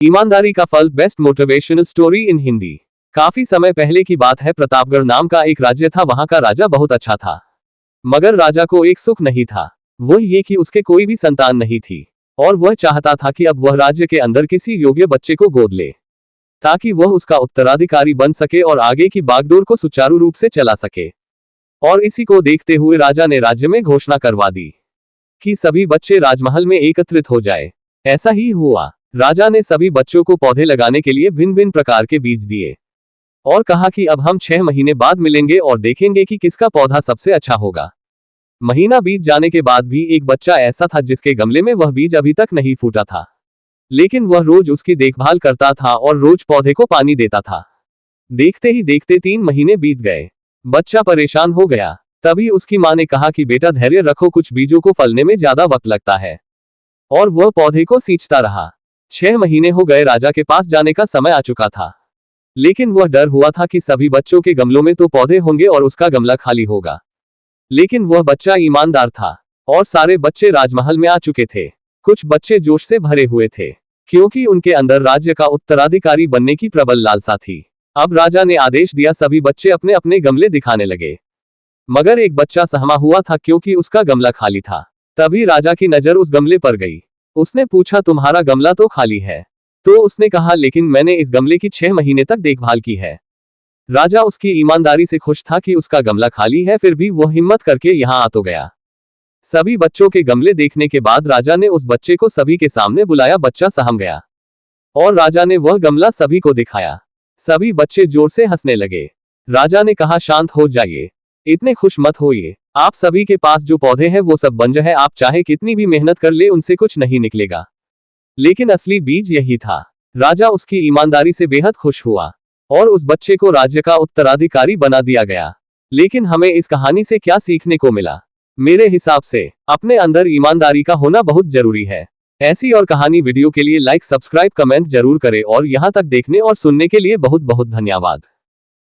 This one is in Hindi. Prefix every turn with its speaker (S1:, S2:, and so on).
S1: ईमानदारी का फल, best motivational story in Hindi. काफी समय पहले की बात है। प्रतापगढ़ नाम का एक राज्य था। वहां का राजा बहुत अच्छा था, मगर राजा को एक सुख नहीं था। वह ये कि उसके कोई भी संतान नहीं थी, और वह चाहता था कि अब वह राज्य के अंदर किसी योग्य बच्चे को गोद ले, ताकि वह उसका उत्तराधिकारी बन सके और आगे की बागडोर को सुचारू रूप से चला सके। और इसी को देखते हुए राजा ने राज्य में घोषणा करवा दी कि सभी बच्चे राजमहल में एकत्रित हो जाए। ऐसा ही हुआ। राजा ने सभी बच्चों को पौधे लगाने के लिए भिन्न भिन्न प्रकार के बीज दिए और कहा कि अब हम 6 महीने बाद मिलेंगे और देखेंगे कि किसका पौधा सबसे अच्छा होगा। महीना बीत जाने के बाद भी एक बच्चा ऐसा था जिसके गमले में वह बीज अभी तक नहीं फूटा था, लेकिन वह रोज उसकी देखभाल करता था और रोज पौधे को पानी देता था। देखते ही देखते 3 महीने बीत गए। बच्चा परेशान हो गया। तभी उसकी मां ने कहा कि बेटा धैर्य रखो, कुछ बीजों को फलने में ज्यादा वक्त लगता है। और वह पौधे को सींचता रहा। 6 महीने हो गए। राजा के पास जाने का समय आ चुका था, लेकिन वह डर हुआ था कि सभी बच्चों के गमलों में तो पौधे होंगे और उसका गमला खाली होगा। लेकिन वह बच्चा ईमानदार था और सारे बच्चे राजमहल में आ चुके थे। कुछ बच्चे जोश से भरे हुए थे, क्योंकि उनके अंदर राज्य का उत्तराधिकारी बनने की प्रबल लालसा थी। अब राजा ने आदेश दिया, सभी बच्चे अपने अपने गमले दिखाने लगे। मगर एक बच्चा सहमा हुआ था क्योंकि उसका गमला खाली था। तभी राजा की नजर उस गमले पर गई। उसने पूछा, तुम्हारा गमला तो खाली है? तो उसने कहा, लेकिन मैंने इस गमले की 6 महीने तक देखभाल की है। राजा उसकी ईमानदारी से खुश था कि उसका गमला खाली है, फिर भी वह हिम्मत करके यहाँ आ तो गया। सभी बच्चों के गमले देखने के बाद राजा ने उस बच्चे को सभी के सामने बुलाया। बच्चा सहम गया और राजा ने वह गमला सभी को दिखाया। सभी बच्चे जोर से हंसने लगे। राजा ने कहा, शांत हो जाइए, इतने खुश मत होइए। आप सभी के पास जो पौधे हैं वो सब बंजर है। आप चाहे कितनी भी मेहनत कर ले, उनसे कुछ नहीं निकलेगा। लेकिन असली बीज यही था। राजा उसकी ईमानदारी से बेहद खुश हुआ और उस बच्चे को राज्य का उत्तराधिकारी बना दिया गया। लेकिन हमें इस कहानी से क्या सीखने को मिला? मेरे हिसाब से अपने अंदर ईमानदारी का होना बहुत जरूरी है। ऐसी और कहानी वीडियो के लिए लाइक, सब्सक्राइब, कमेंट जरूर करें और यहां तक देखने और सुनने के लिए बहुत बहुत धन्यवाद।